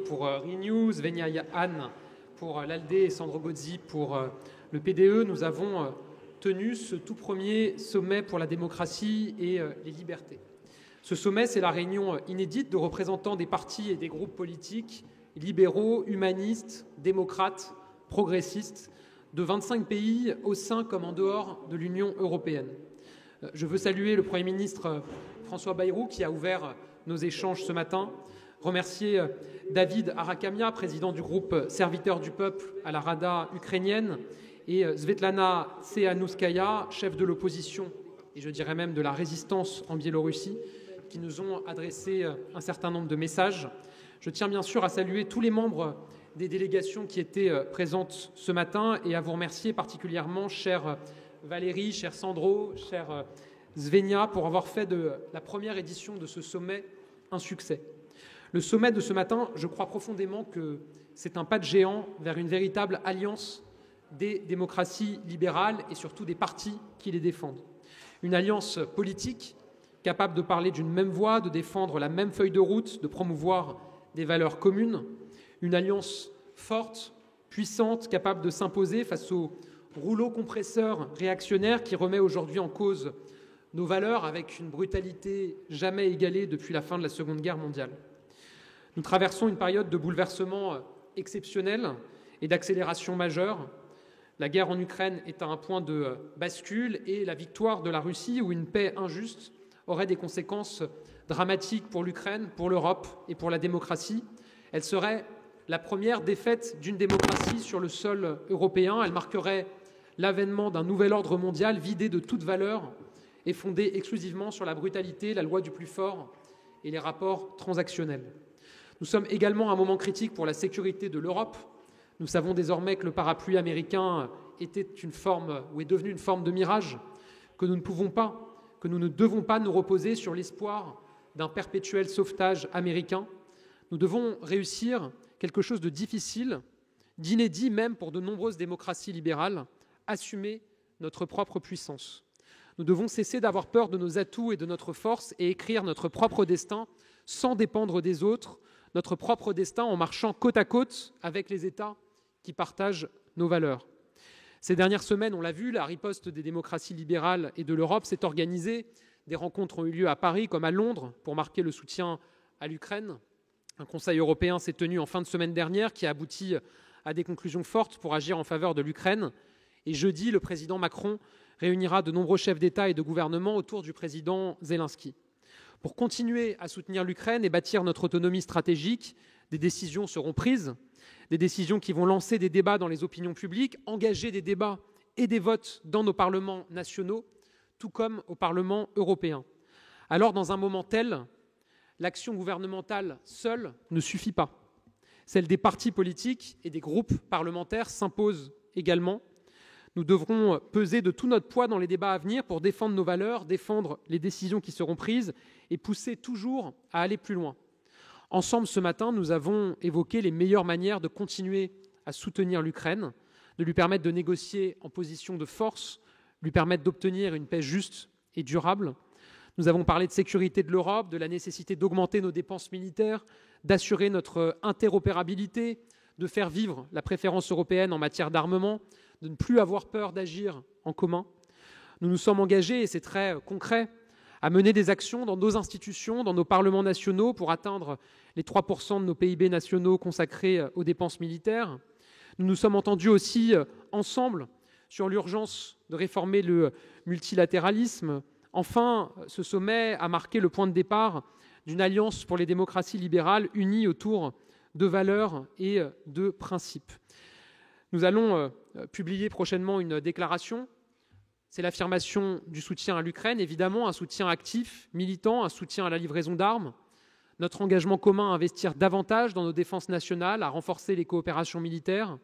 Pour Renew, Svenja Anne pour l'ALDE et Sandro Gozzi pour le PDE, nous avons tenu ce tout premier sommet pour la démocratie et les libertés. Ce sommet, c'est la réunion inédite de représentants des partis et des groupes politiques libéraux, humanistes, démocrates, progressistes, de 25 pays au sein comme en dehors de l'Union européenne. Je veux saluer le Premier ministre François Bayrou qui a ouvert nos échanges ce matin, remercier David Arakamia, président du groupe Serviteurs du Peuple à la Rada ukrainienne, et Svetlana Tsehanouskaya, chef de l'opposition, et je dirais même de la résistance en Biélorussie, qui nous ont adressé un certain nombre de messages. Je tiens bien sûr à saluer tous les membres des délégations qui étaient présentes ce matin et à vous remercier particulièrement, chère Valérie, cher Sandro, cher Svenja, pour avoir fait de la première édition de ce sommet un succès. Le sommet de ce matin, je crois profondément que c'est un pas de géant vers une véritable alliance des démocraties libérales et surtout des partis qui les défendent. Une alliance politique capable de parler d'une même voix, de défendre la même feuille de route, de promouvoir des valeurs communes. Une alliance forte, puissante, capable de s'imposer face au rouleau compresseur réactionnaire qui remet aujourd'hui en cause nos valeurs avec une brutalité jamais égalée depuis la fin de la Seconde Guerre mondiale. Nous traversons une période de bouleversement exceptionnel et d'accélération majeure. La guerre en Ukraine est à un point de bascule et la victoire de la Russie ou une paix injuste aurait des conséquences dramatiques pour l'Ukraine, pour l'Europe et pour la démocratie. Elle serait la première défaite d'une démocratie sur le sol européen. Elle marquerait l'avènement d'un nouvel ordre mondial vidé de toute valeur et fondé exclusivement sur la brutalité, la loi du plus fort et les rapports transactionnels. Nous sommes également à un moment critique pour la sécurité de l'Europe. Nous savons désormais que le parapluie américain est devenu une forme de mirage, que nous ne devons pas nous reposer sur l'espoir d'un perpétuel sauvetage américain. Nous devons réussir quelque chose de difficile, d'inédit même pour de nombreuses démocraties libérales, assumer notre propre puissance. Nous devons cesser d'avoir peur de nos atouts et de notre force et écrire notre propre destin sans dépendre des autres, notre propre destin en marchant côte à côte avec les États qui partagent nos valeurs. Ces dernières semaines, on l'a vu, la riposte des démocraties libérales et de l'Europe s'est organisée. Des rencontres ont eu lieu à Paris comme à Londres pour marquer le soutien à l'Ukraine. Un Conseil européen s'est tenu en fin de semaine dernière qui a abouti à des conclusions fortes pour agir en faveur de l'Ukraine. Et jeudi, le président Macron réunira de nombreux chefs d'État et de gouvernement autour du président Zelensky. Pour continuer à soutenir l'Ukraine et bâtir notre autonomie stratégique, des décisions seront prises, des décisions qui vont lancer des débats dans les opinions publiques, engager des débats et des votes dans nos parlements nationaux, tout comme au Parlement européen. Alors, dans un moment tel, l'action gouvernementale seule ne suffit pas. Celle des partis politiques et des groupes parlementaires s'impose également. Nous devrons peser de tout notre poids dans les débats à venir pour défendre nos valeurs, défendre les décisions qui seront prises et pousser toujours à aller plus loin. Ensemble, ce matin, nous avons évoqué les meilleures manières de continuer à soutenir l'Ukraine, de lui permettre de négocier en position de force, lui permettre d'obtenir une paix juste et durable. Nous avons parlé de sécurité de l'Europe, de la nécessité d'augmenter nos dépenses militaires, d'assurer notre interopérabilité, de faire vivre la préférence européenne en matière d'armement, de ne plus avoir peur d'agir en commun. Nous nous sommes engagés, et c'est très concret, à mener des actions dans nos institutions, dans nos parlements nationaux pour atteindre les 3% de nos PIB nationaux consacrés aux dépenses militaires. Nous nous sommes entendus aussi ensemble sur l'urgence de réformer le multilatéralisme. Enfin, ce sommet a marqué le point de départ d'une alliance pour les démocraties libérales unies autour de valeurs et de principes. Nous allons publier prochainement une déclaration. C'est l'affirmation du soutien à l'Ukraine, évidemment, un soutien actif, militant, un soutien à la livraison d'armes, notre engagement commun à investir davantage dans nos défenses nationales, à renforcer les coopérations militaires,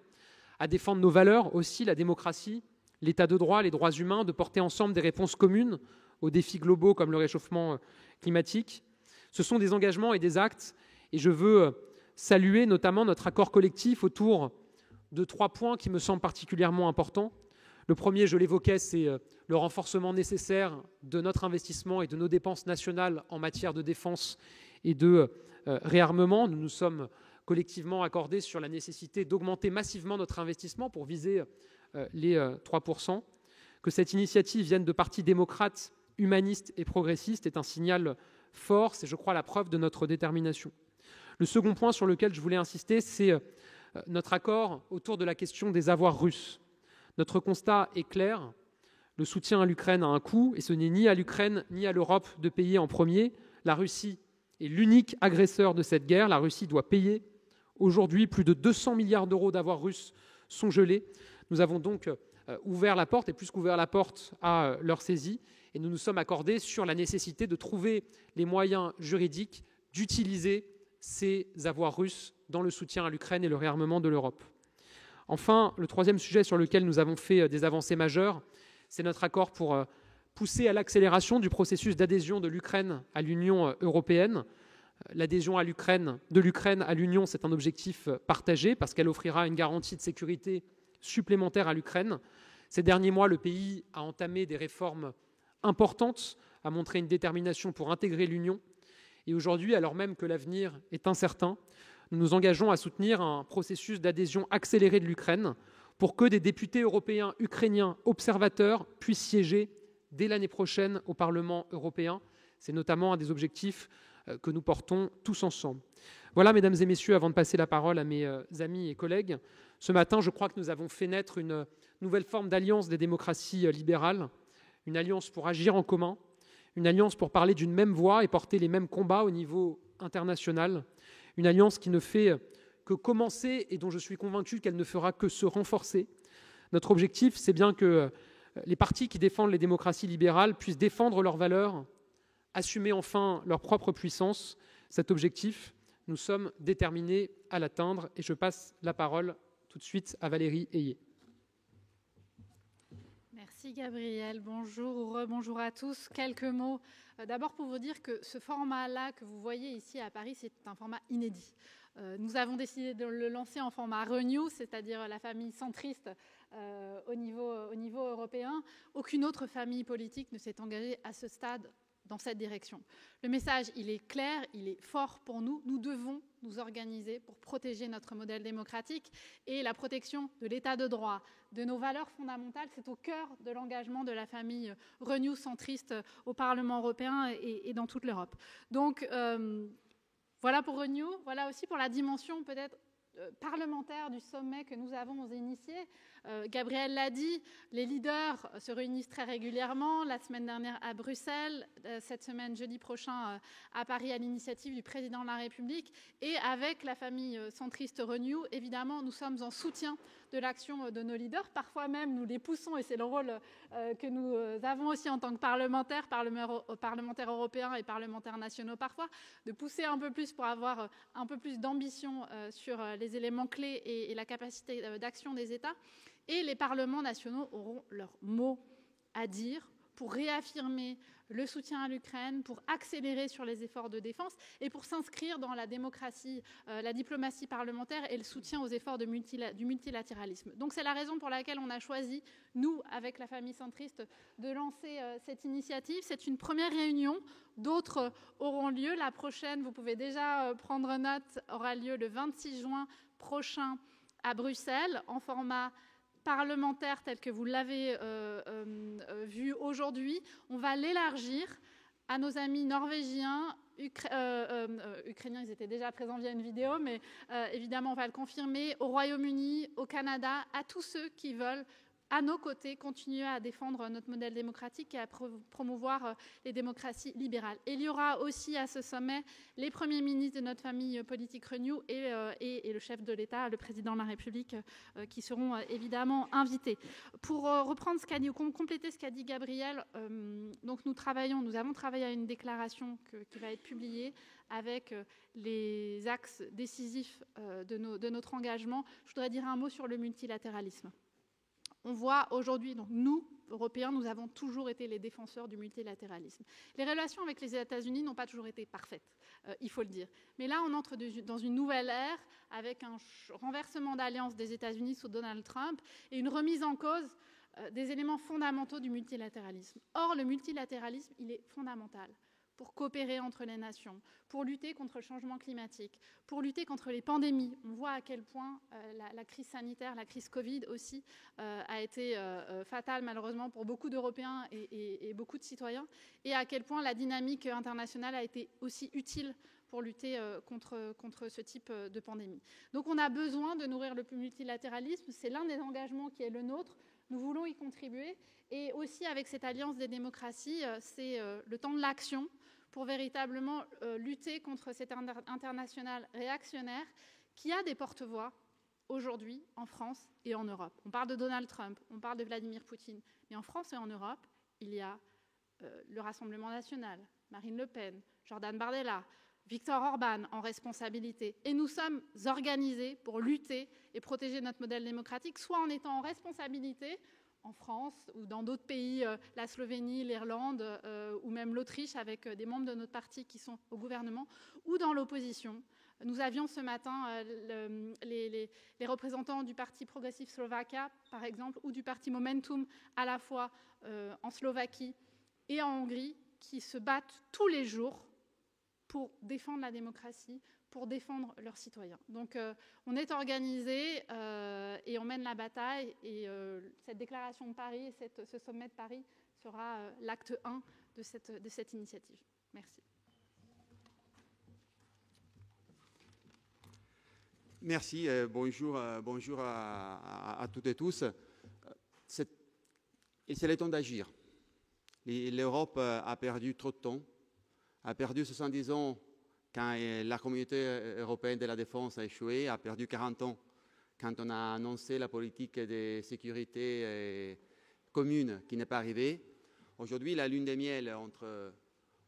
à défendre nos valeurs aussi, la démocratie, l'état de droit, les droits humains, de porter ensemble des réponses communes aux défis globaux comme le réchauffement climatique. Ce sont des engagements et des actes, et je veux saluer notamment notre accord collectif autour de 3 points qui me semblent particulièrement importants. Le premier, je l'évoquais, c'est le renforcement nécessaire de notre investissement et de nos dépenses nationales en matière de défense et de réarmement. Nous nous sommes collectivement accordé sur la nécessité d'augmenter massivement notre investissement pour viser les 3%. Que cette initiative vienne de partis démocrates, humanistes et progressistes est un signal fort, c'est, je crois, la preuve de notre détermination. Le second point sur lequel je voulais insister, c'est notre accord autour de la question des avoirs russes. Notre constat est clair, le soutien à l'Ukraine a un coût, et ce n'est ni à l'Ukraine ni à l'Europe de payer en premier. La Russie est l'unique agresseur de cette guerre, la Russie doit payer. Aujourd'hui, plus de 200 milliards d'euros d'avoirs russes sont gelés. Nous avons donc ouvert la porte, et plus qu'ouvert la porte, à leur saisie, et nous nous sommes accordés sur la nécessité de trouver les moyens juridiques d'utiliser ces avoirs russes dans le soutien à l'Ukraine et le réarmement de l'Europe. Enfin, le troisième sujet sur lequel nous avons fait des avancées majeures, c'est notre accord pour pousser à l'accélération du processus d'adhésion de l'Ukraine à l'Union européenne. L'adhésion de l'Ukraine à l'Union, c'est un objectif partagé parce qu'elle offrira une garantie de sécurité supplémentaire à l'Ukraine. Ces derniers mois, le pays a entamé des réformes importantes, a montré une détermination pour intégrer l'Union. Et aujourd'hui, alors même que l'avenir est incertain, nous nous engageons à soutenir un processus d'adhésion accéléré de l'Ukraine pour que des députés européens ukrainiens observateurs puissent siéger dès l'année prochaine au Parlement européen. C'est notamment un des objectifs que nous portons tous ensemble. Voilà, mesdames et messieurs, avant de passer la parole à mes amis et collègues, ce matin, je crois que nous avons fait naître une nouvelle forme d'alliance des démocraties libérales, une alliance pour agir en commun, une alliance pour parler d'une même voix et porter les mêmes combats au niveau international, une alliance qui ne fait que commencer et dont je suis convaincu qu'elle ne fera que se renforcer. Notre objectif, c'est bien que les partis qui défendent les démocraties libérales puissent défendre leurs valeurs, assumer enfin leur propre puissance. Cet objectif, nous sommes déterminés à l'atteindre et je passe la parole tout de suite à Valérie Ayé. Merci Gabriel, bonjour ou rebonjour à tous. Quelques mots. D'abord pour vous dire que ce format-là que vous voyez ici à Paris, c'est un format inédit. Nous avons décidé de le lancer en format Renew, c'est-à-dire la famille centriste au niveau européen. Aucune autre famille politique ne s'est engagée à ce stade dans cette direction. Le message, il est clair, il est fort pour nous. Nous devons nous organiser pour protéger notre modèle démocratique et la protection de l'état de droit, de nos valeurs fondamentales. C'est au cœur de l'engagement de la famille Renew centriste au Parlement européen et dans toute l'Europe. Donc, voilà pour Renew. Voilà aussi pour la dimension peut-être parlementaire du sommet que nous avons initié. Gabriel l'a dit, les leaders se réunissent très régulièrement, la semaine dernière à Bruxelles, cette semaine, jeudi prochain, à Paris, à l'initiative du président de la République. Et avec la famille centriste Renew, évidemment, nous sommes en soutien de l'action de nos leaders. Parfois même, nous les poussons, et c'est le rôle que nous avons aussi en tant que parlementaires européens et parlementaires nationaux parfois, de pousser un peu plus pour avoir un peu plus d'ambition sur les éléments clés et la capacité d'action des États. Et les parlements nationaux auront leur mot à dire pour réaffirmer le soutien à l'Ukraine, pour accélérer sur les efforts de défense et pour s'inscrire dans la démocratie, la diplomatie parlementaire et le soutien aux efforts du multilatéralisme. Donc c'est la raison pour laquelle on a choisi, nous, avec la famille centriste, de lancer cette initiative. C'est une première réunion, d'autres auront lieu. La prochaine, vous pouvez déjà prendre note, aura lieu le 26 juin prochain à Bruxelles, en format parlementaire tel que vous l'avez vu aujourd'hui. On va l'élargir à nos amis norvégiens, ukrainiens, ils étaient déjà présents via une vidéo, mais évidemment on va le confirmer, au Royaume-Uni, au Canada, à tous ceux qui veulent à nos côtés, continuer à défendre notre modèle démocratique et à promouvoir les démocraties libérales. Et il y aura aussi à ce sommet les premiers ministres de notre famille politique Renew et le chef de l'État, le président de la République, qui seront évidemment invités. Pour reprendre ce qu'a dit, compléter ce qu'a dit Gabriel, donc nous avons travaillé à une déclaration qui va être publiée avec les axes décisifs de notre engagement. Je voudrais dire un mot sur le multilatéralisme. On voit aujourd'hui, donc nous, Européens, nous avons toujours été les défenseurs du multilatéralisme. Les relations avec les États-Unis n'ont pas toujours été parfaites, il faut le dire. Mais là, on entre dans une nouvelle ère avec un renversement d'alliance des États-Unis sous Donald Trump et une remise en cause des éléments fondamentaux du multilatéralisme. Or, le multilatéralisme, il est fondamental pour coopérer entre les nations, pour lutter contre le changement climatique, pour lutter contre les pandémies. On voit à quel point la crise sanitaire, la crise Covid aussi, a été fatale malheureusement pour beaucoup d'Européens et beaucoup de citoyens, et à quel point la dynamique internationale a été aussi utile pour lutter contre ce type de pandémie. Donc on a besoin de nourrir le multilatéralisme, c'est l'un des engagements qui est le nôtre, nous voulons y contribuer, et aussi avec cette alliance des démocraties, c'est le temps de l'action pour véritablement lutter contre cet international réactionnaire qui a des porte-voix aujourd'hui en France et en Europe. On parle de Donald Trump, on parle de Vladimir Poutine, mais en France et en Europe, il y a le Rassemblement national, Marine Le Pen, Jordan Bardella, Viktor Orban en responsabilité. Et nous sommes organisés pour lutter et protéger notre modèle démocratique, soit en étant en responsabilité, en France ou dans d'autres pays, la Slovénie, l'Irlande ou même l'Autriche avec des membres de notre parti qui sont au gouvernement, ou dans l'opposition. Nous avions ce matin les représentants du Parti progressif Slovakia, par exemple, ou du Parti Momentum, à la fois en Slovaquie et en Hongrie, qui se battent tous les jours pour défendre la démocratie, pour défendre leurs citoyens. Donc on est organisé et on mène la bataille, et cette déclaration de Paris, ce sommet de Paris sera l'acte 1 de cette initiative. Merci. Merci, bonjour à toutes et tous. C'est le temps d'agir. L'Europe a perdu trop de temps, a perdu 70 ans quand la communauté européenne de la défense a échoué, a perdu 40 ans quand on a annoncé la politique de sécurité commune qui n'est pas arrivée. Aujourd'hui, la lune de miel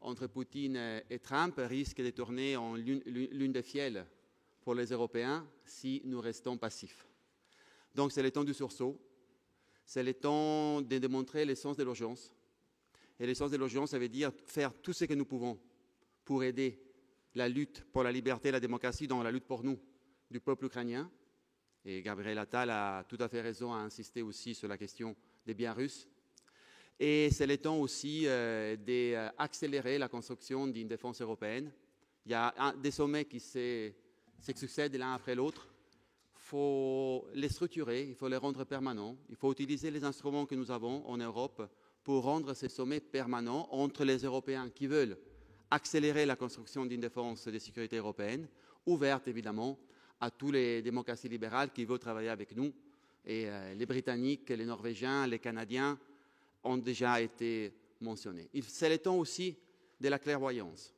entre Poutine et Trump risque de tourner en lune de fiel pour les Européens si nous restons passifs. Donc c'est le temps du sursaut, c'est le temps de démontrer le sens de l'urgence. Et le sens de l'urgence, ça veut dire faire tout ce que nous pouvons pour aider la lutte pour la liberté et la démocratie dans la lutte pour nous, du peuple ukrainien. Et Gabriel Attal a tout à fait raison à insister aussi sur la question des biens russes. Et c'est le temps aussi d'accélérer la construction d'une défense européenne. Il y a des sommets qui se succèdent l'un après l'autre. Il faut les structurer, il faut les rendre permanents. Il faut utiliser les instruments que nous avons en Europe pour rendre ces sommets permanents entre les Européens qui veulent accélérer la construction d'une défense de sécurité européenne, ouverte évidemment à tous les démocraties libérales qui veulent travailler avec nous. Et les Britanniques, les Norvégiens, les Canadiens ont déjà été mentionnés. C'est le temps aussi de la clairvoyance.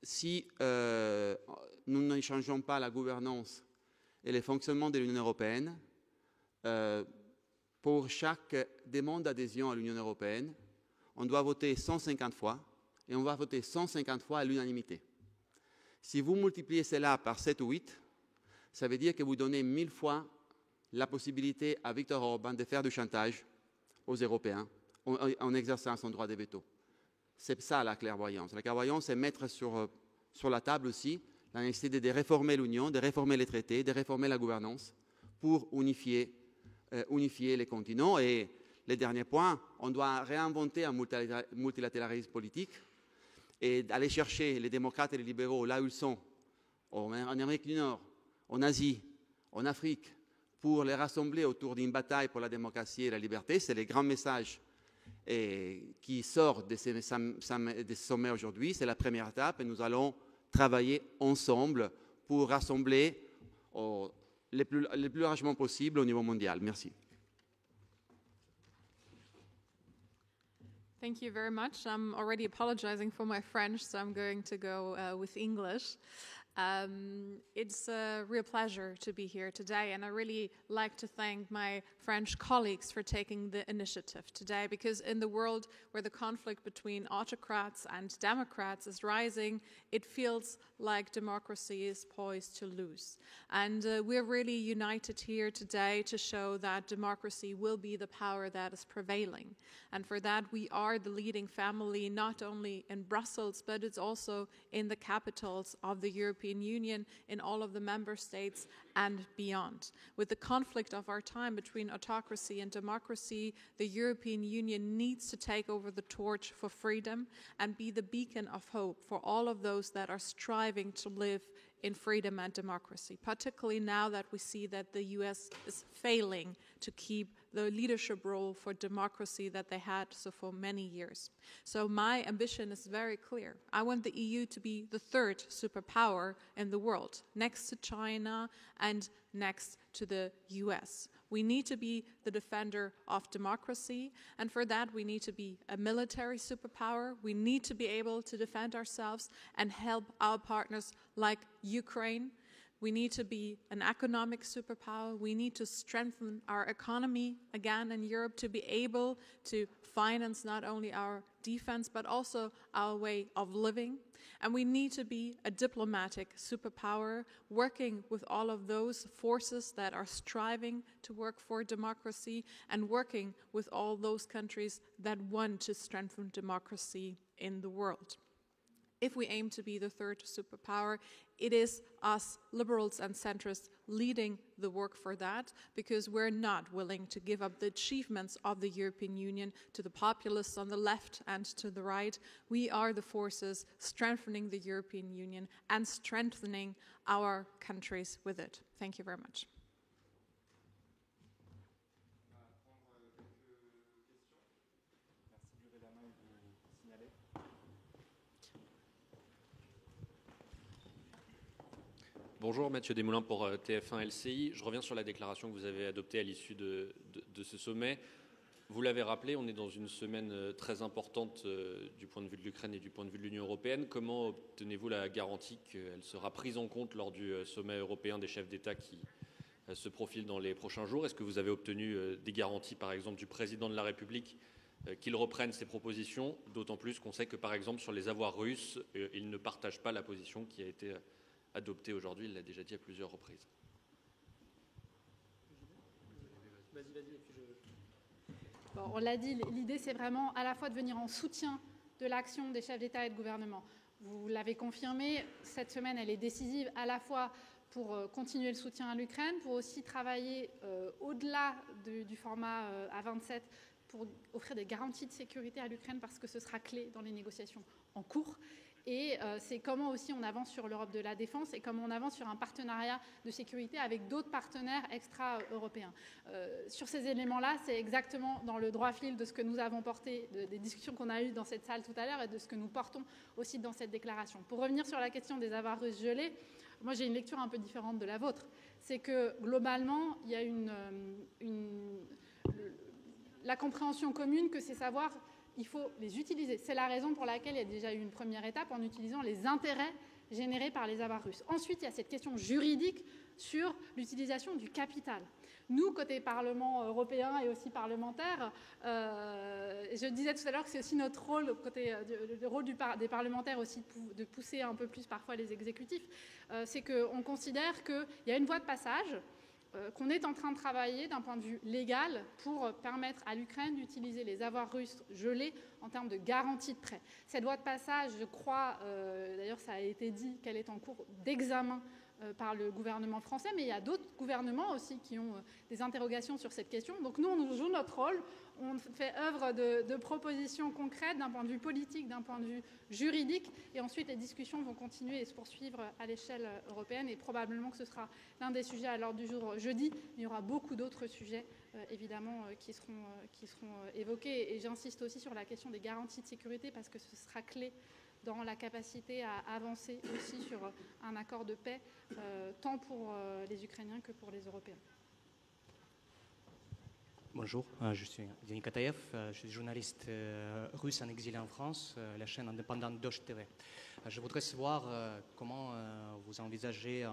Si nous ne changeons pas la gouvernance et le fonctionnement de l'Union européenne, pour chaque demande d'adhésion à l'Union européenne, on doit voter 150 fois et on va voter 150 fois à l'unanimité. Si vous multipliez cela par 7 ou 8, ça veut dire que vous donnez 1000 fois la possibilité à Viktor Orban de faire du chantage aux Européens en exerçant son droit de veto. C'est ça la clairvoyance. La clairvoyance, c'est mettre sur la table aussi la nécessité de réformer l'Union, de réformer les traités, de réformer la gouvernance pour unifier les continents. Et le dernier point, on doit réinventer un multilatéralisme politique et aller chercher les démocrates et les libéraux là où ils sont, en Amérique du Nord, en Asie, en Afrique, pour les rassembler autour d'une bataille pour la démocratie et la liberté. C'est le grand message qui sort de ces sommets aujourd'hui. C'est la première étape et nous allons travailler ensemble pour rassembler le plus largement possible au niveau mondial. Merci. Thank you very much. I'm already apologizing for my French, so I'm going to go with English. It's a real pleasure to be here today, and I really like to thank my French colleagues for taking the initiative today, because in the world where the conflict between autocrats and democrats is rising, it feels like democracy is poised to lose. And we're really united here today to show that democracy will be the power that is prevailing. And for that, we are the leading family, not only in Brussels, but it's also in the capitals of the European European Union, in all of the member states and beyond. With the conflict of our time between autocracy and democracy, the European Union needs to take over the torch for freedom and be the beacon of hope for all of those that are striving to live in freedom and democracy, particularly now that we see that the US is failing to keep the leadership role for democracy that they had so for many years. So my ambition is very clear. I want the EU to be the third superpower in the world, next to China and next to the US. We need to be the defender of democracy, and for that we need to be a military superpower. We need to be able to defend ourselves and help our partners like Ukraine. We need to be an economic superpower. We need to strengthen our economy again in Europe to be able to finance not only our defense but also our way of living. And we need to be a diplomatic superpower, working with all of those forces that are striving to work for democracy and working with all those countries that want to strengthen democracy in the world. If we aim to be the third superpower, it is us, liberals and centrists, leading the work for that, because we're not willing to give up the achievements of the European Union to the populists on the left and to the right. We are the forces strengthening the European Union and strengthening our countries with it. Thank you very much. Bonjour, Mathieu Desmoulins pour TF1 LCI. Je reviens sur la déclaration que vous avez adoptée à l'issue de ce sommet. Vous l'avez rappelé, on est dans une semaine très importante du point de vue de l'Ukraine et du point de vue de l'Union européenne. Comment obtenez-vous la garantie qu'elle sera prise en compte lors du sommet européen des chefs d'État qui se profile dans les prochains jours? Est-ce que vous avez obtenu des garanties, par exemple, du président de la République qu'il reprenne ces propositions? D'autant plus qu'on sait que, par exemple, sur les avoirs russes, il ne partage pas la position qui a été adopté aujourd'hui, il l'a déjà dit à plusieurs reprises. Bon, on l'a dit, l'idée c'est vraiment à la fois de venir en soutien de l'action des chefs d'État et de gouvernement. Vous l'avez confirmé, cette semaine elle est décisive à la fois pour continuer le soutien à l'Ukraine, pour aussi travailler au-delà du format A27 pour offrir des garanties de sécurité à l'Ukraine parce que ce sera clé dans les négociations en cours. Et c'est comment aussi on avance sur l'Europe de la défense et comment on avance sur un partenariat de sécurité avec d'autres partenaires extra-européens. Sur ces éléments-là, c'est exactement dans le droit fil de ce que nous avons porté, des discussions qu'on a eues dans cette salle tout à l'heure et de ce que nous portons aussi dans cette déclaration. Pour revenir sur la question des avoirs russes gelés, moi j'ai une lecture un peu différente de la vôtre. C'est que globalement, il y a la compréhension commune que ces savoirs, il faut les utiliser. C'est la raison pour laquelle il y a déjà eu une première étape en utilisant les intérêts générés par les avoirs russes. Ensuite, il y a cette question juridique sur l'utilisation du capital. Nous, côté Parlement européen et aussi parlementaire, je disais tout à l'heure que c'est aussi notre rôle, le rôle des parlementaires aussi de pousser un peu plus parfois les exécutifs, c'est qu'on considère qu'il y a une voie de passage qu'on est en train de travailler d'un point de vue légal pour permettre à l'Ukraine d'utiliser les avoirs russes gelés en termes de garantie de prêt. Cette voie de passage, je crois, d'ailleurs ça a été dit qu'elle est en cours d'examen par le gouvernement français, mais il y a d'autres gouvernements aussi qui ont des interrogations sur cette question. Donc nous, on joue notre rôle, on fait œuvre de propositions concrètes d'un point de vue politique, d'un point de vue juridique, et ensuite les discussions vont continuer et se poursuivre à l'échelle européenne, et probablement que ce sera l'un des sujets à l'ordre du jour jeudi, mais il y aura beaucoup d'autres sujets, évidemment, qui seront évoqués. Et j'insiste aussi sur la question des garanties de sécurité, parce que ce sera clé dans la capacité à avancer aussi sur un accord de paix, tant pour les Ukrainiens que pour les Européens. Bonjour, je suis Denis Kataev, je suis journaliste russe en exil en France, la chaîne indépendante Dosh TV. Je voudrais savoir comment vous envisagez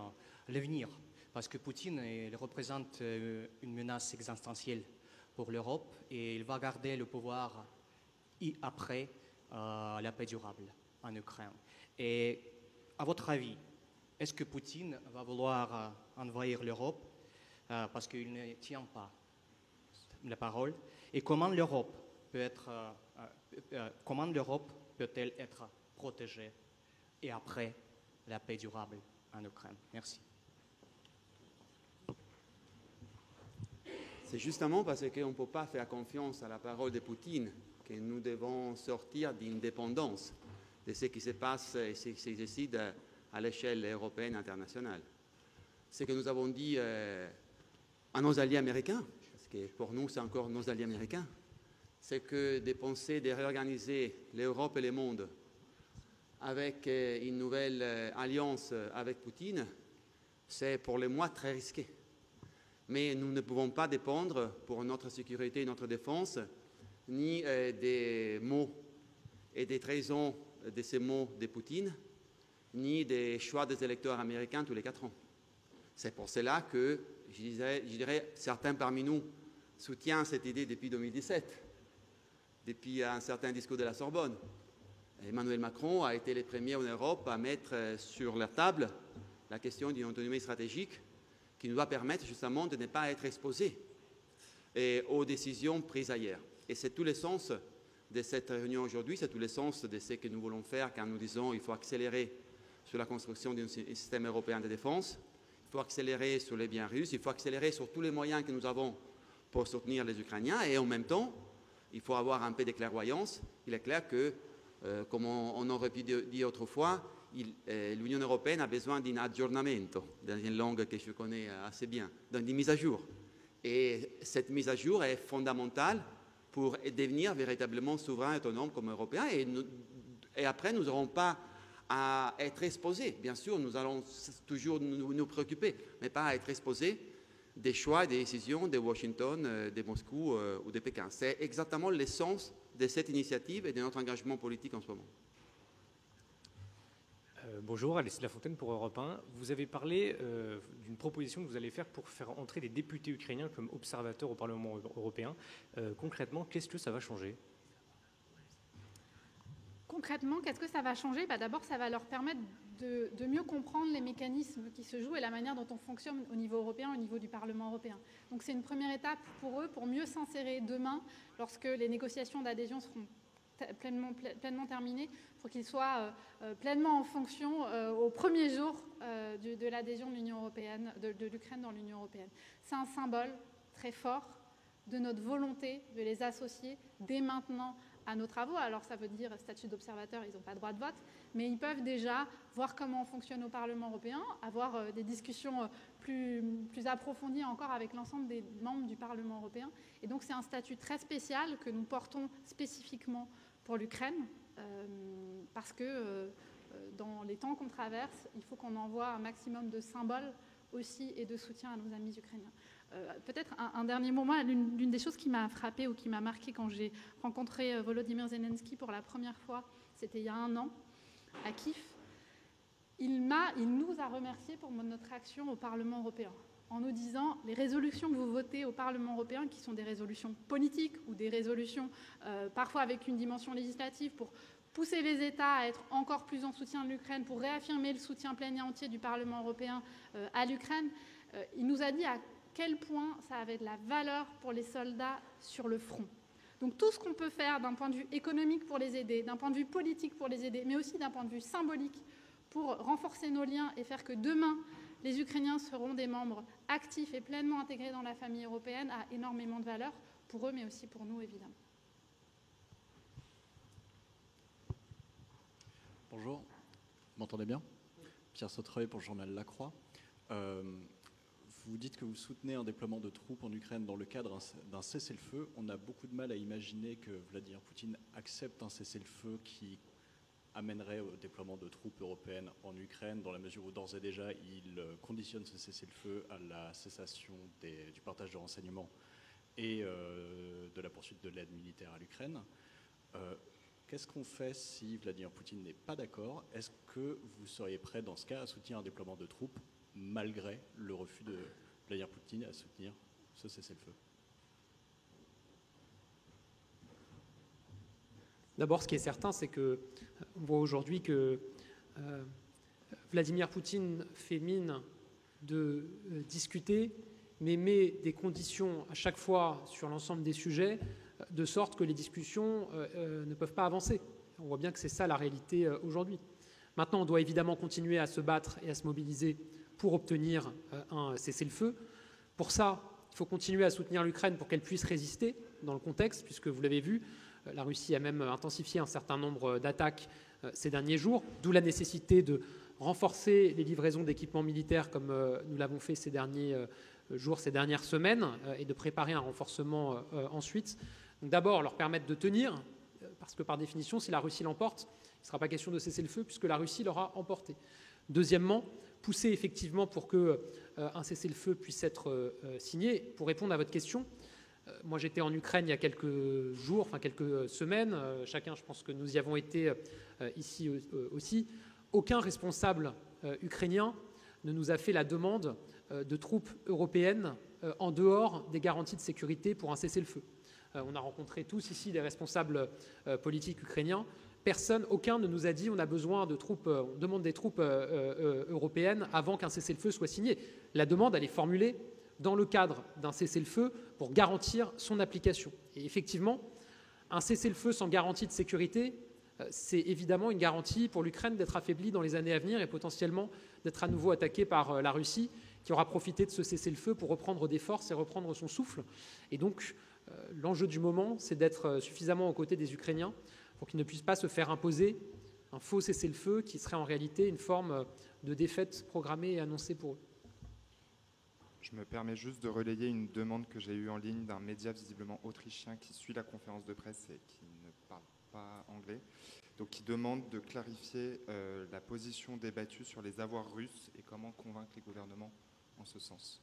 l'avenir, parce que Poutine il représente une menace existentielle pour l'Europe et il va garder le pouvoir après la paix durable en Ukraine. Et à votre avis, est-ce que Poutine va vouloir envahir l'Europe parce qu'il ne tient pas la parole? Et comment l'Europe peut-elle être protégée et après la paix durable en Ukraine. Merci. C'est justement parce qu'on ne peut pas faire confiance à la parole de Poutine que nous devons sortir d'une dépendance de ce qui se passe et ce qui se décide à l'échelle européenne et internationale. Ce que nous avons dit à nos alliés américains, parce que pour nous c'est encore nos alliés américains, c'est que de penser de réorganiser l'Europe et le monde avec une nouvelle alliance avec Poutine, c'est pour le moins très risqué. Mais nous ne pouvons pas dépendre pour notre sécurité et notre défense ni des mots et des trahisons de ces mots de Poutine, ni des choix des électeurs américains tous les 4 ans. C'est pour cela que, je dirais, certains parmi nous soutiennent cette idée depuis 2017, depuis un certain discours de la Sorbonne. Emmanuel Macron a été le premier en Europe à mettre sur la table la question d'une autonomie stratégique qui nous va permettre justement de ne pas être exposés aux décisions prises ailleurs. Et c'est tout le sens de cette réunion aujourd'hui, c'est tout le sens de ce que nous voulons faire quand nous disons qu'il faut accélérer sur la construction d'un système européen de défense, il faut accélérer sur les biens russes, il faut accélérer sur tous les moyens que nous avons pour soutenir les Ukrainiens et en même temps, il faut avoir un peu de clairvoyance. Il est clair que, comme on aurait pu dire autrefois, l'Union européenne a besoin d'un aggiornamento, dans une langue que je connais assez bien, d'une mise à jour. Et cette mise à jour est fondamentale pour devenir véritablement souverain et autonome comme Européens. Et après, nous n'aurons pas à être exposés. Bien sûr, nous allons toujours nous préoccuper, mais pas à être exposés des choix, des décisions de Washington, de Moscou ou de Pékin. C'est exactement l'essence de cette initiative et de notre engagement politique en ce moment. Bonjour, Alexis Lafontaine pour Europe 1. Vous avez parlé d'une proposition que vous allez faire pour faire entrer des députés ukrainiens comme observateurs au Parlement européen. Concrètement, qu'est-ce que ça va changer ? Concrètement, qu'est-ce que ça va changer ? D'abord, ça va leur permettre de mieux comprendre les mécanismes qui se jouent et la manière dont on fonctionne au niveau européen, au niveau du Parlement européen. Donc c'est une première étape pour eux, pour mieux s'insérer demain, lorsque les négociations d'adhésion seront pleinement terminées, pour qu'ils soient pleinement en fonction au premier jour de l'adhésion de l'Union européenne, de l'Ukraine dans l'Union européenne. C'est un symbole très fort de notre volonté de les associer dès maintenant à nos travaux. Alors ça veut dire statut d'observateur, ils n'ont pas droit de vote, mais ils peuvent déjà voir comment on fonctionne au Parlement européen, avoir des discussions plus approfondies encore avec l'ensemble des membres du Parlement européen. Et donc c'est un statut très spécial que nous portons spécifiquement pour l'Ukraine, parce que dans les temps qu'on traverse, il faut qu'on envoie un maximum de symboles aussi et de soutien à nos amis ukrainiens. Peut-être un dernier moment, l'une des choses qui m'a frappée ou qui m'a marquée quand j'ai rencontré Volodymyr Zelensky pour la première fois, c'était il y a 1 an, à Kiev. Il nous a remerciés pour notre action au Parlement européen, en nous disant les résolutions que vous votez au Parlement européen, qui sont des résolutions politiques ou des résolutions parfois avec une dimension législative pour pousser les États à être encore plus en soutien de l'Ukraine, pour réaffirmer le soutien plein et entier du Parlement européen à l'Ukraine. Il nous a dit à quel point ça avait de la valeur pour les soldats sur le front. Donc tout ce qu'on peut faire d'un point de vue économique pour les aider, d'un point de vue politique pour les aider, mais aussi d'un point de vue symbolique pour renforcer nos liens et faire que demain, les Ukrainiens seront des membres actifs et pleinement intégrés dans la famille européenne, a énormément de valeur pour eux, mais aussi pour nous, évidemment. Bonjour, vous m'entendez bien ? Pierre Sautreuil pour le journal La Croix. Vous dites que vous soutenez un déploiement de troupes en Ukraine dans le cadre d'un cessez-le-feu. On a beaucoup de mal à imaginer que Vladimir Poutine accepte un cessez-le-feu qui amènerait au déploiement de troupes européennes en Ukraine, dans la mesure où d'ores et déjà il conditionne ce cessez-le-feu à la cessation du partage de renseignements et de la poursuite de l'aide militaire à l'Ukraine. Qu'est-ce qu'on fait si Vladimir Poutine n'est pas d'accord ? Est-ce que vous seriez prêt dans ce cas à soutenir un déploiement de troupes malgré le refus de Vladimir Poutine à soutenir ce cessez-le-feu ? D'abord, ce qui est certain, c'est qu'on voit aujourd'hui que Vladimir Poutine fait mine de discuter, mais met des conditions à chaque fois sur l'ensemble des sujets, de sorte que les discussions ne peuvent pas avancer. On voit bien que c'est ça la réalité aujourd'hui. Maintenant, on doit évidemment continuer à se battre et à se mobiliser pour obtenir un cessez-le-feu. Pour ça, il faut continuer à soutenir l'Ukraine pour qu'elle puisse résister dans le contexte, puisque vous l'avez vu, la Russie a même intensifié un certain nombre d'attaques ces derniers jours, d'où la nécessité de renforcer les livraisons d'équipements militaires comme nous l'avons fait ces derniers jours, ces dernières semaines, et de préparer un renforcement ensuite. Donc d'abord, leur permettre de tenir, parce que par définition, si la Russie l'emporte, il ne sera pas question de cesser le feu puisque la Russie l'aura emporté. Deuxièmement, pousser effectivement pour qu'un cessez-le-feu puisse être signé. Pour répondre à votre question, moi j'étais en Ukraine il y a quelques jours, enfin quelques semaines, chacun je pense que nous y avons été ici aussi. Aucun responsable ukrainien ne nous a fait la demande de troupes européennes en dehors des garanties de sécurité pour un cessez-le-feu. On a rencontré tous ici des responsables politiques ukrainiens. Personne, aucun ne nous a dit on a besoin de troupes, on demande des troupes européennes avant qu'un cessez-le-feu soit signé. La demande, elle est formulée dans le cadre d'un cessez-le-feu pour garantir son application. Et effectivement, un cessez-le-feu sans garantie de sécurité, c'est évidemment une garantie pour l'Ukraine d'être affaiblie dans les années à venir et potentiellement d'être à nouveau attaquée par la Russie, qui aura profité de ce cessez-le-feu pour reprendre des forces et reprendre son souffle. Et donc, l'enjeu du moment, c'est d'être suffisamment aux côtés des Ukrainiens pour qu'ils ne puissent pas se faire imposer un faux cessez-le-feu qui serait en réalité une forme de défaite programmée et annoncée pour eux. Je me permets juste de relayer une demande que j'ai eue en ligne d'un média visiblement autrichien qui suit la conférence de presse et qui ne parle pas anglais, donc qui demande de clarifier la position débattue sur les avoirs russes et comment convaincre les gouvernements en ce sens.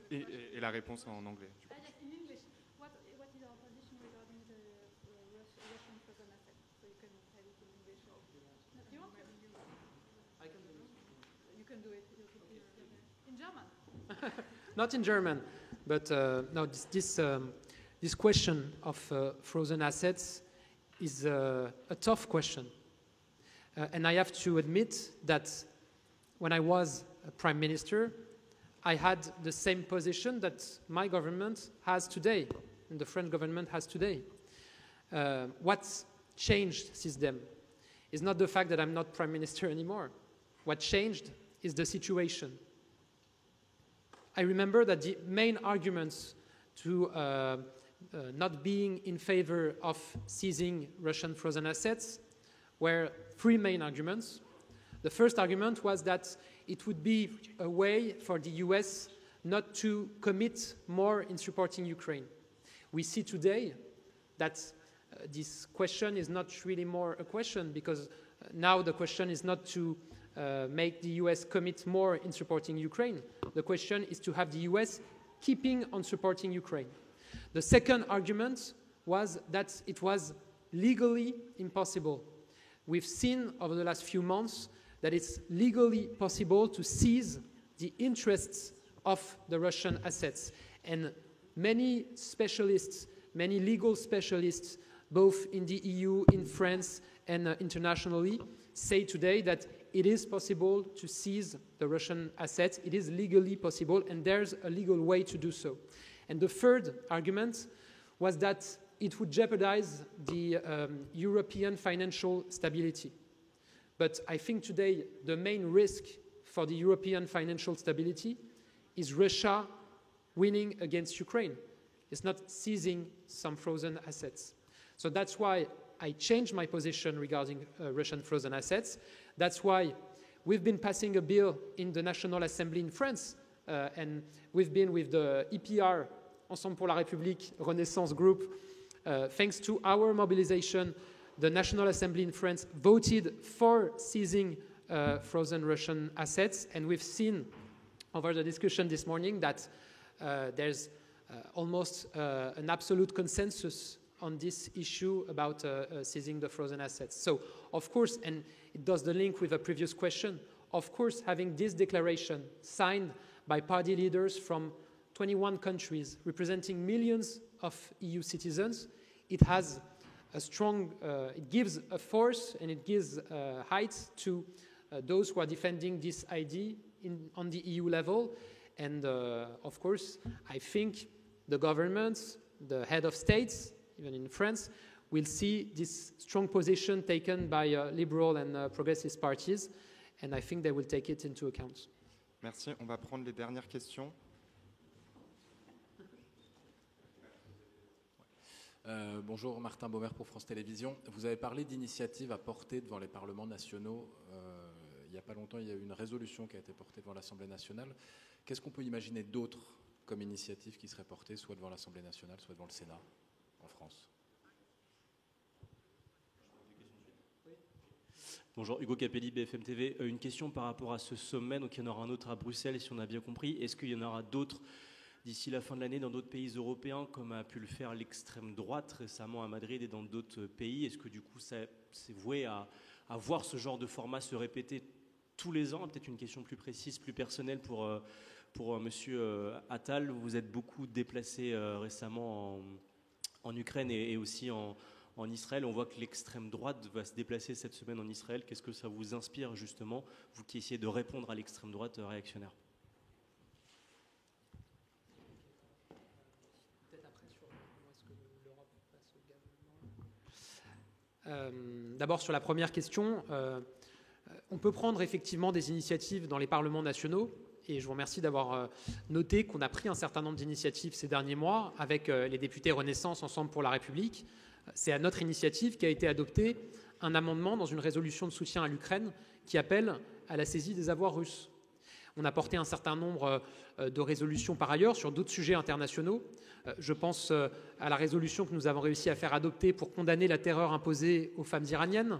Et la réponse en anglais. Du coup. Not in German, but no. This question of frozen assets is a tough question, and I have to admit that when I was a prime minister, I had the same position that my government has today, and the French government has today. What's changed since then is not the fact that I'm not prime minister anymore. What changed is the situation. I remember that the main arguments to not being in favor of seizing Russian frozen assets were three main arguments. The first argument was that it would be a way for the US not to commit more in supporting Ukraine. We see today that this question is not really more a question because now the question is not to make the US commit more in supporting Ukraine. The question is to have the US keeping on supporting Ukraine. The second argument was that it was legally impossible. We've seen over the last few months that it's legally possible to seize the interests of the Russian assets. And many specialists, many legal specialists, both in the EU, in France, and internationally, say today that it is possible to seize the Russian assets. It is legally possible, and there's a legal way to do so. And the third argument was that it would jeopardize the European financial stability. But I think today the main risk for the European financial stability is Russia winning against Ukraine. It's not seizing some frozen assets. So that's why I changed my position regarding Russian frozen assets. That's why we've been passing a bill in the National Assembly in France, and we've been with the EPR, Ensemble pour la République, Renaissance Group. Thanks to our mobilization, the National Assembly in France voted for seizing frozen Russian assets, and we've seen over the discussion this morning that there's almost an absolute consensus on this issue about seizing the frozen assets. So, of course, and it does the link with a previous question, of course, having this declaration signed by party leaders from 21 countries representing millions of EU citizens, it has a strong, it gives a force and it gives height to those who are defending this idea on the EU level. And of course, I think the governments, the head of states, even in France, we'll see this strong position taken by liberal and progressive parties, and I think they will take it into account. Merci. On va prendre les dernières questions. Bonjour, Martin Baumer pour France Télévisions. Vous avez parlé d'initiatives à porter devant les parlements nationaux. Il n'y a pas longtemps, il y a eu une résolution qui a été portée devant l'Assemblée nationale. Qu'est-ce qu'on peut imaginer d'autres comme initiatives qui seraient portées soit devant l'Assemblée nationale, soit devant le Sénat en France? Bonjour, Hugo Capelli, BFM TV. Une question par rapport à ce sommet. Donc il y en aura un autre à Bruxelles, si on a bien compris. Est-ce qu'il y en aura d'autres d'ici la fin de l'année dans d'autres pays européens, comme a pu le faire l'extrême droite récemment à Madrid et dans d'autres pays? Est-ce que du coup, c'est voué à voir ce genre de format se répéter tous les ans? Peut-être une question plus précise, plus personnelle pour Monsieur Attal. Vous êtes beaucoup déplacé récemment en Ukraine et aussi en Israël. On voit que l'extrême droite va se déplacer cette semaine en Israël. Qu'est-ce que ça vous inspire justement, vous qui essayez de répondre à l'extrême droite réactionnaire? D'abord sur la première question, on peut prendre effectivement des initiatives dans les parlements nationaux, et je vous remercie d'avoir noté qu'on a pris un certain nombre d'initiatives ces derniers mois avec les députés Renaissance Ensemble pour la République. C'est à notre initiative qu'a été adopté un amendement dans une résolution de soutien à l'Ukraine qui appelle à la saisie des avoirs russes. On a porté un certain nombre de résolutions par ailleurs sur d'autres sujets internationaux. Je pense à la résolution que nous avons réussi à faire adopter pour condamner la terreur imposée aux femmes iraniennes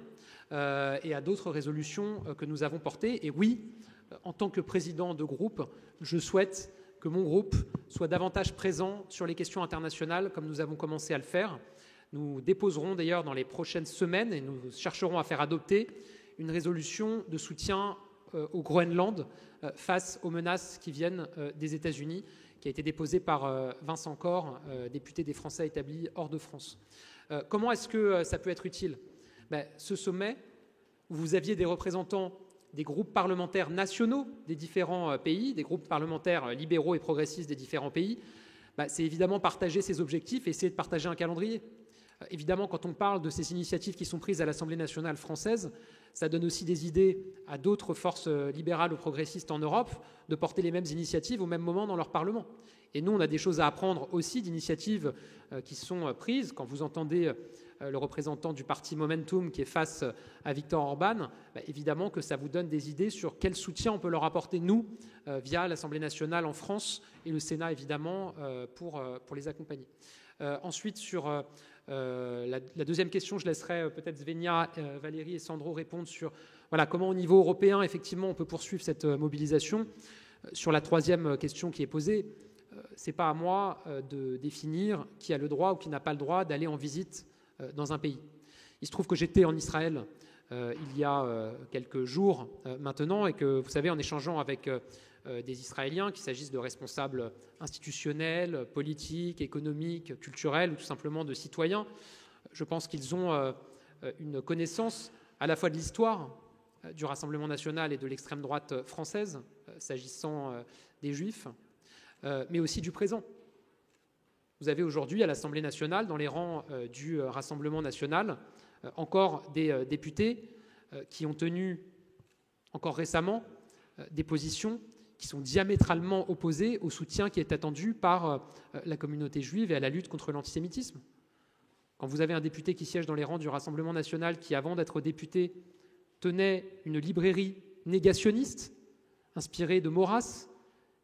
et à d'autres résolutions que nous avons portées. Et oui, en tant que président de groupe, je souhaite que mon groupe soit davantage présent sur les questions internationales comme nous avons commencé à le faire. Nous déposerons d'ailleurs dans les prochaines semaines et nous chercherons à faire adopter une résolution de soutien au Groenland face aux menaces qui viennent des États-Unis, qui a été déposée par Vincent Corr, député des Français établis hors de France. Comment est-ce que ça peut être utile? Ce sommet, où vous aviez des représentants des groupes parlementaires nationaux des différents pays, des groupes parlementaires libéraux et progressistes des différents pays, c'est évidemment partager ces objectifs et essayer de partager un calendrier. Évidemment, quand on parle de ces initiatives qui sont prises à l'Assemblée nationale française, ça donne aussi des idées à d'autres forces libérales ou progressistes en Europe de porter les mêmes initiatives au même moment dans leur Parlement. Et nous, on a des choses à apprendre aussi d'initiatives qui sont prises. Quand vous entendez le représentant du parti Momentum qui est face à Viktor Orban, évidemment que ça vous donne des idées sur quel soutien on peut leur apporter, nous, via l'Assemblée nationale en France et le Sénat, évidemment, pour les accompagner. Ensuite, sur la deuxième question, je laisserai peut-être Svenja, Valérie et Sandro répondre sur comment au niveau européen, effectivement, on peut poursuivre cette mobilisation. Sur la troisième question qui est posée, ce n'est pas à moi de définir qui a le droit ou qui n'a pas le droit d'aller en visite dans un pays. Il se trouve que j'étais en Israël il y a quelques jours maintenant et que, vous savez, en échangeant avec des Israéliens, qu'il s'agisse de responsables institutionnels, politiques, économiques, culturels ou tout simplement de citoyens, je pense qu'ils ont une connaissance à la fois de l'histoire du Rassemblement national et de l'extrême droite française, s'agissant des Juifs, mais aussi du présent. Vous avez aujourd'hui à l'Assemblée nationale, dans les rangs du Rassemblement national, encore des députés qui ont tenu encore récemment des positions qui sont diamétralement opposées au soutien qui est attendu par la communauté juive et à la lutte contre l'antisémitisme. Quand vous avez un député qui siège dans les rangs du Rassemblement national qui, avant d'être député, tenait une librairie négationniste, inspirée de Maurras,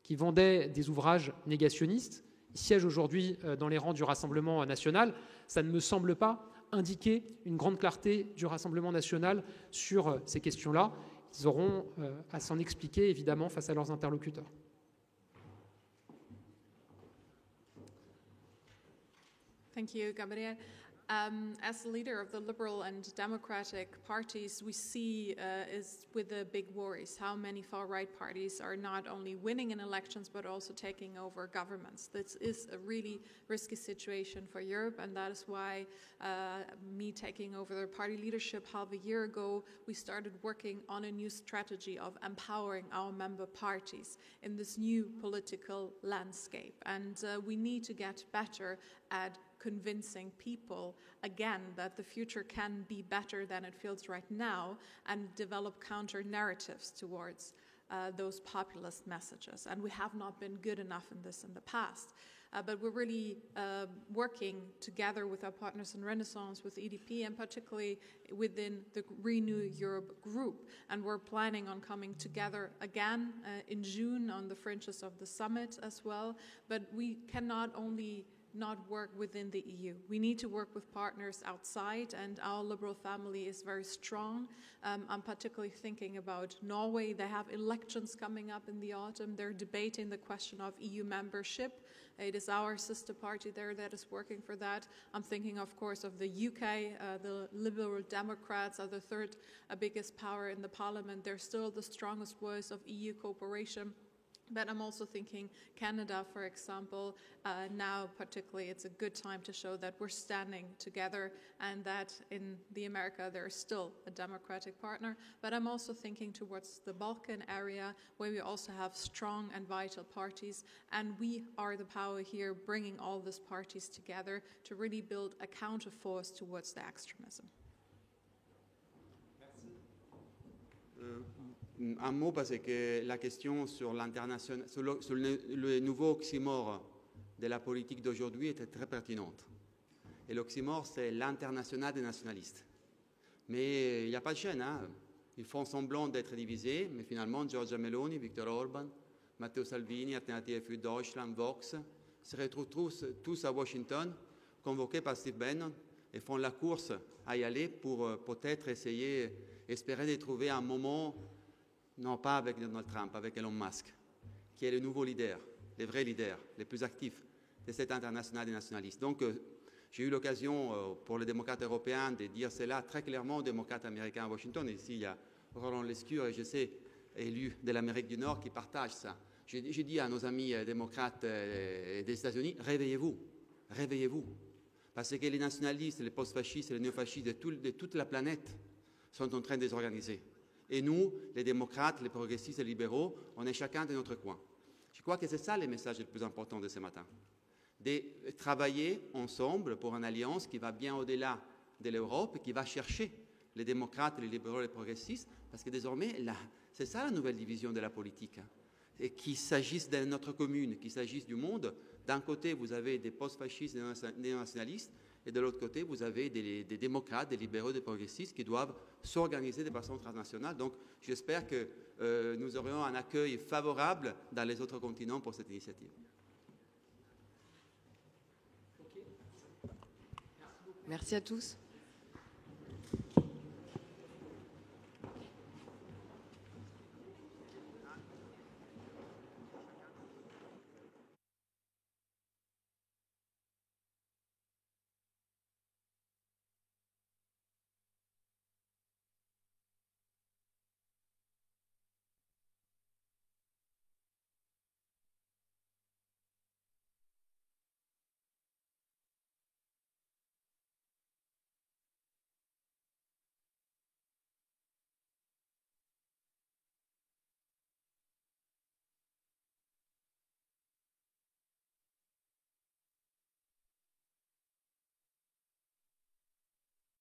qui vendait des ouvrages négationnistes, il siège aujourd'hui dans les rangs du Rassemblement national, ça ne me semble pas indiquer une grande clarté du Rassemblement national sur ces questions-là. Ils auront à s'en expliquer, évidemment, face à leurs interlocuteurs. Thank you, Gabriel. As the leader of the Liberal and Democratic parties, we see is with the big worries how many far-right parties are not only winning in elections but also taking over governments. This is a really risky situation for Europe, and that is why me taking over the party leadership half a year ago, we started working on a new strategy of empowering our member parties in this new political landscape. And we need to get better at convincing people again that the future can be better than it feels right now, and develop counter narratives towards those populist messages. And we have not been good enough in this in the past. But we're really working together with our partners in Renaissance, with EDP, and particularly within the Renew Europe group. And we're planning on coming together again in June on the fringes of the summit as well. But we cannot only not work within the EU. We need to work with partners outside, and our Liberal family is very strong. I'm particularly thinking about Norway. They have elections coming up in the autumn. They're debating the question of EU membership. It is our sister party there that is working for that. I'm thinking, of course, of the UK. The Liberal Democrats are the third biggest power in the parliament. They're still the strongest voice of EU cooperation. But I'm also thinking Canada, for example. Now, particularly, it's a good time to show that we're standing together, and that in the America there is still a democratic partner. But I'm also thinking towards the Balkan area, where we also have strong and vital parties, and we are the power here, bringing all these parties together to really build a counterforce towards the extremism. Un mot, parce que la question sur l'international, sur le nouveau oxymore de la politique d'aujourd'hui était très pertinente. Et l'oxymore, c'est l'international des nationalistes. Mais il n'y a pas de chaîne, hein. Ils font semblant d'être divisés, mais finalement, Giorgia Meloni, Viktor Orban, Matteo Salvini, Alternative für Deutschland, Vox, se retrouvent tous à Washington, convoqués par Steve Bannon, et font la course à y aller pour peut-être espérer de trouver un moment. Non, pas avec Donald Trump, avec Elon Musk, qui est le nouveau leader, le vrai leader, le plus actif de cette internationale des nationalistes. Donc, j'ai eu l'occasion pour les démocrates européens de dire cela très clairement aux démocrates américains à Washington. Et ici, il y a Roland Lescure, et je sais, élu de l'Amérique du Nord, qui partage ça. J'ai dit à nos amis démocrates des États-Unis, réveillez-vous, réveillez-vous. Parce que les nationalistes, les post-fascistes, les néofascistes de toute la planète sont en train de désorganiser. Et nous, les démocrates, les progressistes et les libéraux, on est chacun de notre coin. Je crois que c'est ça le message le plus important de ce matin. De travailler ensemble pour une alliance qui va bien au-delà de l'Europe, qui va chercher les démocrates, les libéraux et les progressistes, parce que désormais, c'est ça la nouvelle division de la politique. Et qu'il s'agisse de notre commune, qu'il s'agisse du monde, d'un côté, vous avez des post-fascistes, des nationalistes, et de l'autre côté, vous avez des démocrates, des libéraux, des progressistes qui doivent s'organiser de façon transnationale. Donc, j'espère que nous aurons un accueil favorable dans les autres continents pour cette initiative. Merci à tous.